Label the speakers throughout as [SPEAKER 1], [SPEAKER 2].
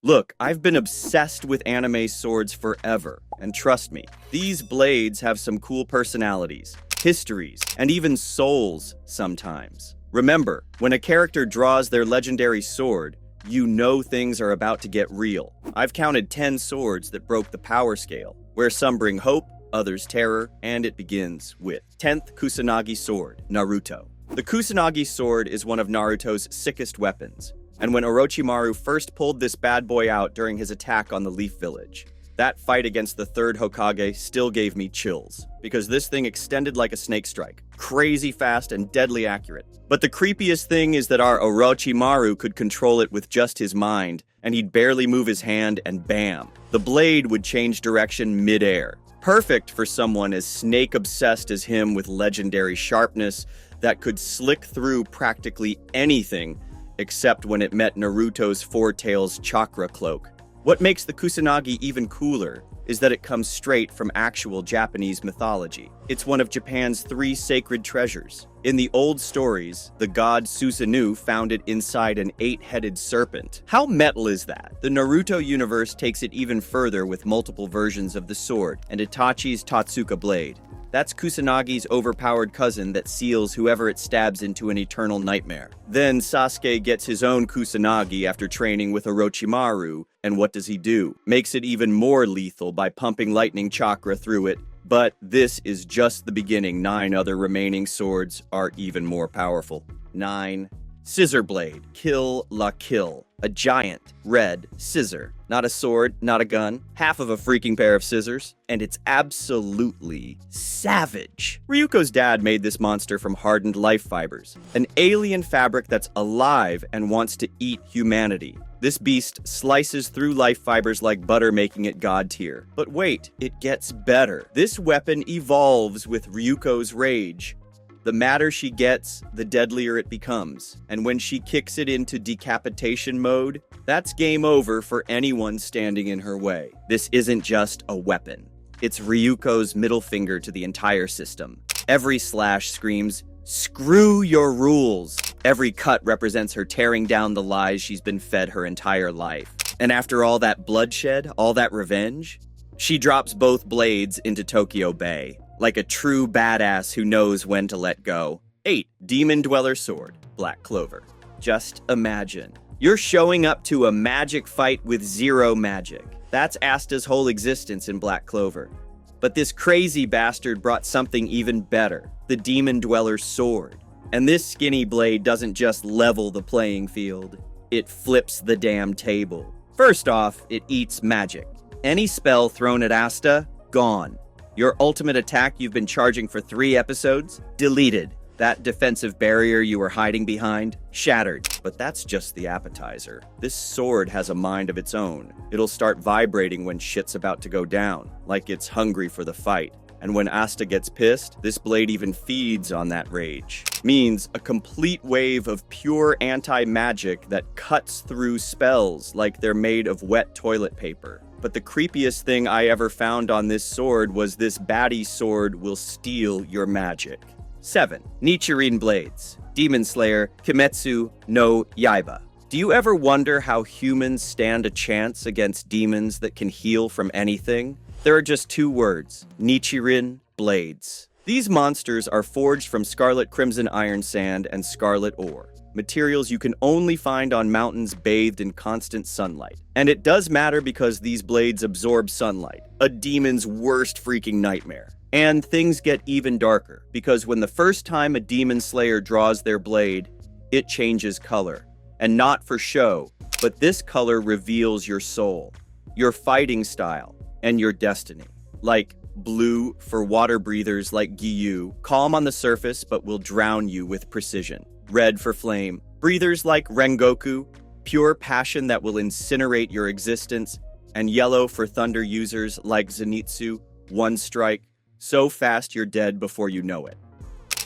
[SPEAKER 1] Look, I've been obsessed with anime swords forever, and trust me, these blades have some cool personalities, histories, and even souls sometimes. Remember, when a character draws their legendary sword, you know things are about to get real. I've counted 10 swords that broke the power scale, where some bring hope, others terror, and it begins with 10th Kusanagi Sword, Naruto. The Kusanagi sword is one of Naruto's sickest weapons, and when Orochimaru first pulled this bad boy out during his attack on the Leaf Village, that fight against the third Hokage still gave me chills, because this thing extended like a snake strike, crazy fast and deadly accurate. But the creepiest thing is that our Orochimaru could control it with just his mind, and he'd barely move his hand and bam, the blade would change direction mid-air. Perfect for someone as snake-obsessed as him with legendary sharpness that could slick through practically anything except when it met Naruto's Four Tails chakra cloak. What makes the Kusanagi even cooler is that it comes straight from actual Japanese mythology. It's one of Japan's 3 sacred treasures. In the old stories, the god Susanoo found it inside an 8-headed serpent. How metal is that? The Naruto universe takes it even further with multiple versions of the sword and Itachi's Totsuka blade. That's Kusanagi's overpowered cousin that seals whoever it stabs into an eternal nightmare. Then Sasuke gets his own Kusanagi after training with Orochimaru, and what does he do? Makes it even more lethal by pumping lightning chakra through it. But this is just the beginning. 9 other remaining swords are even more powerful. 9. Scissor Blade. Kill la Kill. A giant red scissor. Not a sword, not a gun. Half of a freaking pair of scissors. And it's absolutely savage. Ryuko's dad made this monster from hardened life fibers. An alien fabric that's alive and wants to eat humanity. This beast slices through life fibers like butter, making it god tier. But wait, it gets better. This weapon evolves with Ryuko's rage. The madder she gets, the deadlier it becomes. And when she kicks it into decapitation mode, that's game over for anyone standing in her way. This isn't just a weapon. It's Ryuko's middle finger to the entire system. Every slash screams, "Screw your rules." Every cut represents her tearing down the lies she's been fed her entire life. And after all that bloodshed, all that revenge, she drops both blades into Tokyo Bay. Like a true badass who knows when to let go. 8. Demon Dweller Sword, Black Clover. Just imagine. You're showing up to a magic fight with 0 magic. That's Asta's whole existence in Black Clover. But this crazy bastard brought something even better. The Demon Dweller Sword. And this skinny blade doesn't just level the playing field. It flips the damn table. First off, it eats magic. Any spell thrown at Asta, gone. Your ultimate attack you've been charging for 3 episodes? Deleted. That defensive barrier you were hiding behind? Shattered. But that's just the appetizer. This sword has a mind of its own. It'll start vibrating when shit's about to go down, like it's hungry for the fight. And when Asta gets pissed, this blade even feeds on that rage. Means a complete wave of pure anti-magic that cuts through spells like they're made of wet toilet paper. But the creepiest thing I ever found on this sword was this baddie sword will steal your magic. 7. Nitarin Blades. Demon Slayer Kimetsu no Yaiba. Do you ever wonder how humans stand a chance against demons that can heal from anything? There are just 2 words. Nitarin Blades. These monsters are forged from scarlet crimson iron sand and scarlet ore. Materials you can only find on mountains bathed in constant sunlight. And it does matter because these blades absorb sunlight, a demon's worst freaking nightmare. And things get even darker, because when the first time a demon slayer draws their blade, it changes color. And not for show, but this color reveals your soul, your fighting style, and your destiny. Like blue for water breathers like Giyu, calm on the surface but will drown you with precision. Red for flame breathers like Rengoku, pure passion that will incinerate your existence. And yellow for thunder users like Zenitsu, one strike, so fast you're dead before you know it.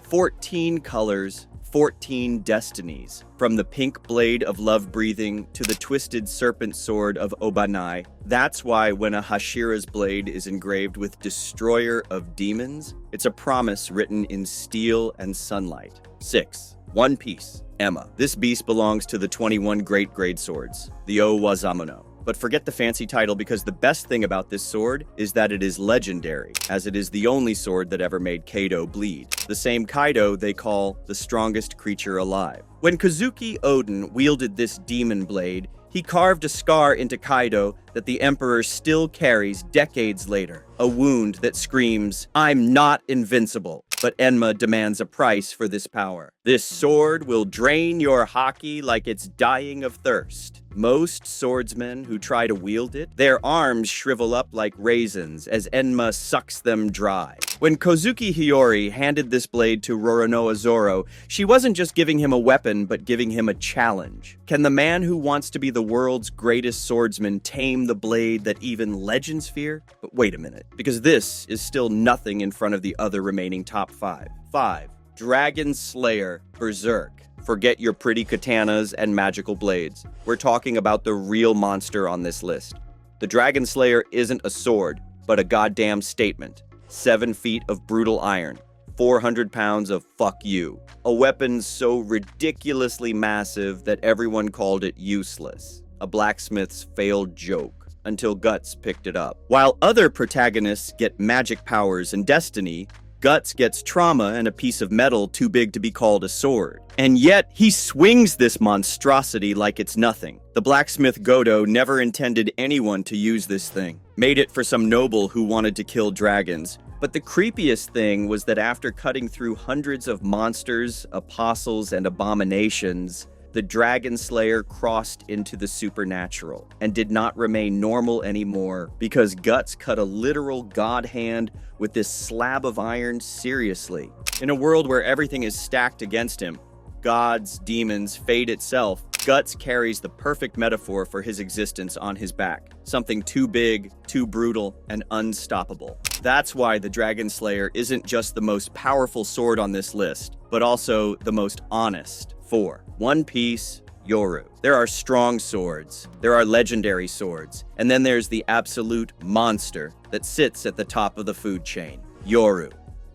[SPEAKER 1] 14 colors, 14 destinies. From the pink blade of love breathing to the twisted serpent sword of Obanai. That's why when a Hashira's blade is engraved with Destroyer of Demons, it's a promise written in steel and sunlight. 6. One Piece. Emma. This beast belongs to the 21 great grade swords, the Owazamono. But forget the fancy title, because the best thing about this sword is that it is legendary, as it is the only sword that ever made Kaido bleed. The same Kaido they call the strongest creature alive. When Kozuki Oden wielded this demon blade, he carved a scar into Kaido that the Emperor still carries decades later. A wound that screams, "I'm not invincible." But Enma demands a price for this power. This sword will drain your haki like it's dying of thirst. Most swordsmen who try to wield it, their arms shrivel up like raisins as Enma sucks them dry. When Kozuki Hiyori handed this blade to Roronoa Zoro, she wasn't just giving him a weapon, but giving him a challenge. Can the man who wants to be the world's greatest swordsman tame the blade that even legends fear? But wait a minute, because this is still nothing in front of the other remaining top 5. 5. Dragon Slayer Berserk. Forget your pretty katanas and magical blades. We're talking about the real monster on this list. The Dragon Slayer isn't a sword, but a goddamn statement. 7 feet of brutal iron. 400 pounds of fuck you. A weapon so ridiculously massive that everyone called it useless. A blacksmith's failed joke, until Guts picked it up. While other protagonists get magic powers and destiny, Guts gets trauma and a piece of metal too big to be called a sword. And yet, he swings this monstrosity like it's nothing. The blacksmith Godo never intended anyone to use this thing. Made it for some noble who wanted to kill dragons. But the creepiest thing was that after cutting through hundreds of monsters, apostles, and abominations, the Dragon Slayer crossed into the supernatural and did not remain normal anymore because Guts cut a literal god hand with this slab of iron seriously. In a world where everything is stacked against him, gods, demons, fate itself, Guts carries the perfect metaphor for his existence on his back. Something too big, too brutal, and unstoppable. That's why the Dragon Slayer isn't just the most powerful sword on this list, but also the most honest. 4. One Piece Yoru. There are strong swords, there are legendary swords, and then there's the absolute monster that sits at the top of the food chain. Yoru,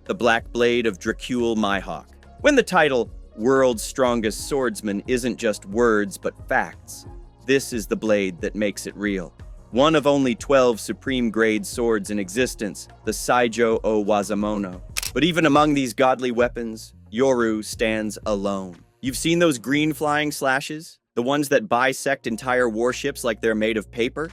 [SPEAKER 1] the black blade of Dracule Mihawk. When the title World's Strongest Swordsman isn't just words but facts, this is the blade that makes it real. One of only 12 supreme grade swords in existence, the Saijo o Wazamono. But even among these godly weapons, Yoru stands alone. You've seen those green flying slashes? The ones that bisect entire warships like they're made of paper?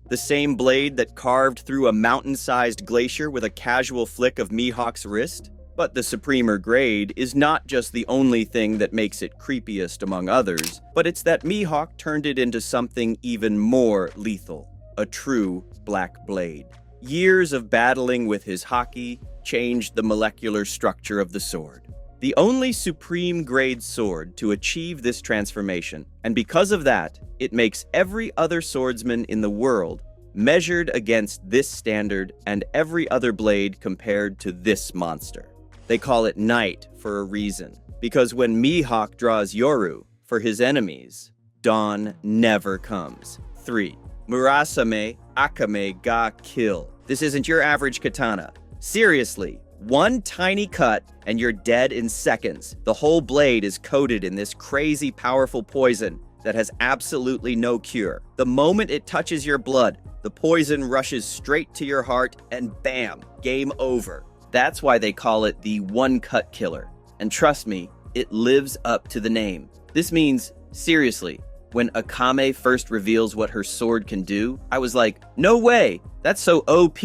[SPEAKER 1] The same blade that carved through a mountain-sized glacier with a casual flick of Mihawk's wrist? But the supremer grade is not just the only thing that makes it creepiest among others, but it's that Mihawk turned it into something even more lethal. A true black blade. Years of battling with his haki changed the molecular structure of the sword. The only supreme grade sword to achieve this transformation, and because of that, it makes every other swordsman in the world measured against this standard and every other blade compared to this monster. They call it night for a reason, because when Mihawk draws Yoru for his enemies, dawn never comes. 3. Murasame Akame ga Kill. This isn't your average katana. Seriously. One tiny cut and you're dead in seconds. The whole blade is coated in this crazy powerful poison that has absolutely no cure. The moment it touches your blood, the poison rushes straight to your heart and bam, game over. That's why they call it the one-cut killer. And trust me, it lives up to the name. This means, seriously, when Akame first reveals what her sword can do, I was like, no way, that's so OP.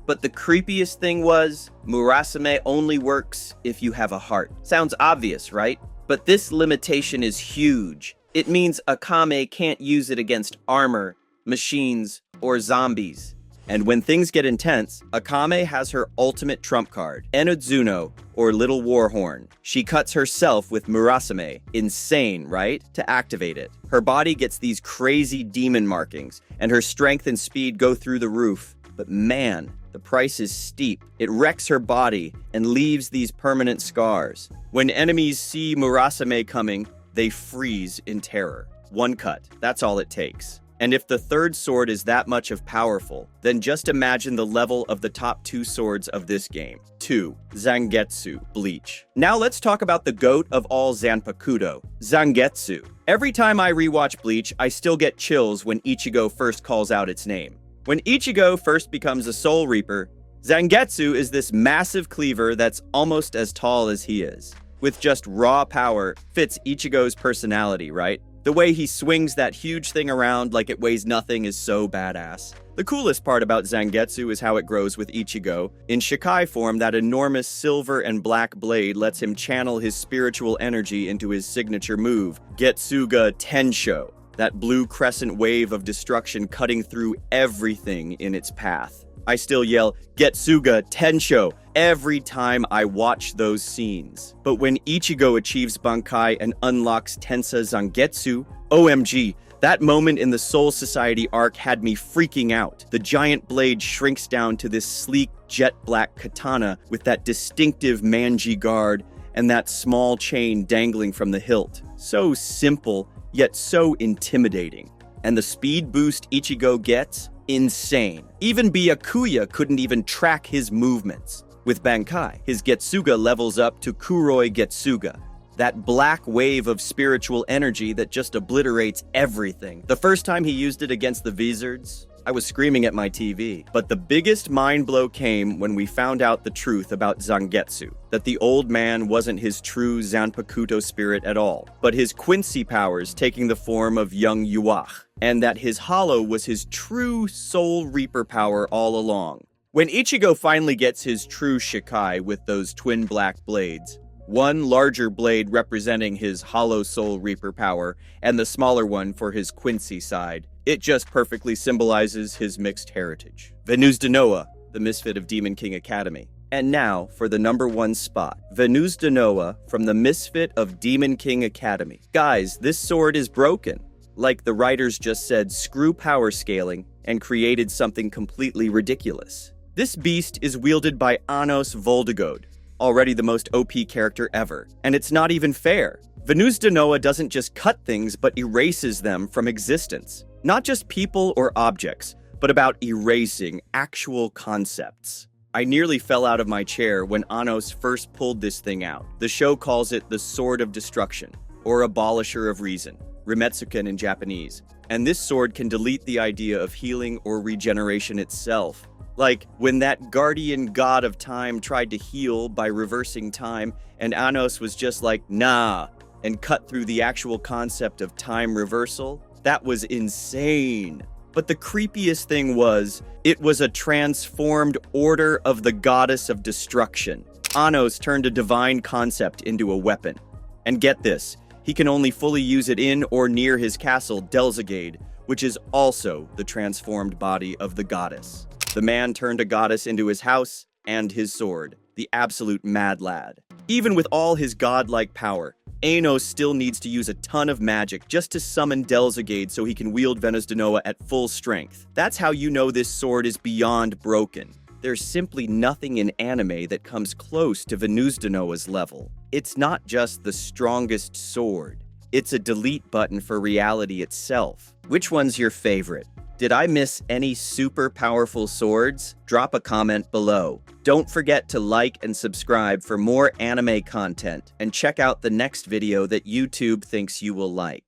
[SPEAKER 1] But the creepiest thing was, Murasame only works if you have a heart. Sounds obvious, right? But this limitation is huge. It means Akame can't use it against armor, machines, or zombies. And when things get intense, Akame has her ultimate trump card, Enodzuno, or Little Warhorn. She cuts herself with Murasame. Insane, right? To activate it. Her body gets these crazy demon markings, and her strength and speed go through the roof. But man, the price is steep. It wrecks her body and leaves these permanent scars. When enemies see Murasame coming, they freeze in terror. One cut, that's all it takes. And if the third sword is that much of powerful, then just imagine the level of the top 2 swords of this game. 2. Zangetsu, Bleach. Now let's talk about the GOAT of all Zanpakuto, Zangetsu. Every time I rewatch Bleach, I still get chills when Ichigo first calls out its name. When Ichigo first becomes a Soul Reaper, Zangetsu is this massive cleaver that's almost as tall as he is. With just raw power, fits Ichigo's personality, right? The way he swings that huge thing around like it weighs nothing is so badass. The coolest part about Zangetsu is how it grows with Ichigo. In Shikai form, that enormous silver and black blade lets him channel his spiritual energy into his signature move, Getsuga Tensho, that blue crescent wave of destruction cutting through everything in its path. I still yell, Getsuga Tensho, every time I watch those scenes. But when Ichigo achieves Bankai and unlocks Tensa Zangetsu, OMG, that moment in the Soul Society arc had me freaking out. The giant blade shrinks down to this sleek jet black katana with that distinctive manji guard and that small chain dangling from the hilt. So simple, yet so intimidating. And the speed boost Ichigo gets? Insane. Even Byakuya couldn't even track his movements. With Bankai, his Getsuga levels up to Kuroi Getsuga, that black wave of spiritual energy that just obliterates everything. The first time he used it against the Wizards, I was screaming at my TV. But the biggest mind blow came when we found out the truth about Zangetsu, that the old man wasn't his true Zanpakuto spirit at all, but his Quincy powers taking the form of young Yuach, and that his hollow was his true Soul Reaper power all along. When Ichigo finally gets his true Shikai with those twin black blades, one larger blade representing his hollow Soul Reaper power, and the smaller one for his Quincy side, it just perfectly symbolizes his mixed heritage. Venus Denoa, the misfit of Demon King Academy. And now for the #1 spot, Venus Denoa from the misfit of Demon King Academy. Guys, this sword is broken. Like the writers just said, screw power scaling and created something completely ridiculous. This beast is wielded by Anos Voldegod, already the most OP character ever. And it's not even fair. Venus Denoa doesn't just cut things, but erases them from existence. Not just people or objects, but about erasing actual concepts. I nearly fell out of my chair when Anos first pulled this thing out. The show calls it the Sword of Destruction, or Abolisher of Reason, Rimetsuken in Japanese. And this sword can delete the idea of healing or regeneration itself. Like when that guardian god of time tried to heal by reversing time, and Anos was just like, nah, and cut through the actual concept of time reversal. That was insane. But the creepiest thing was, it was a transformed order of the goddess of destruction. Anos turned a divine concept into a weapon. And get this, he can only fully use it in or near his castle, Delzagade, which is also the transformed body of the goddess. The man turned a goddess into his house and his sword, the absolute mad lad. Even with all his godlike power, Anos still needs to use a ton of magic just to summon Delzagade so he can wield Venus Denoa at full strength. That's how you know this sword is beyond broken. There's simply nothing in anime that comes close to Venus Denoa's level. It's not just the strongest sword, it's a delete button for reality itself. Which one's your favorite? Did I miss any super powerful swords? Drop a comment below. Don't forget to like and subscribe for more anime content, and check out the next video that YouTube thinks you will like.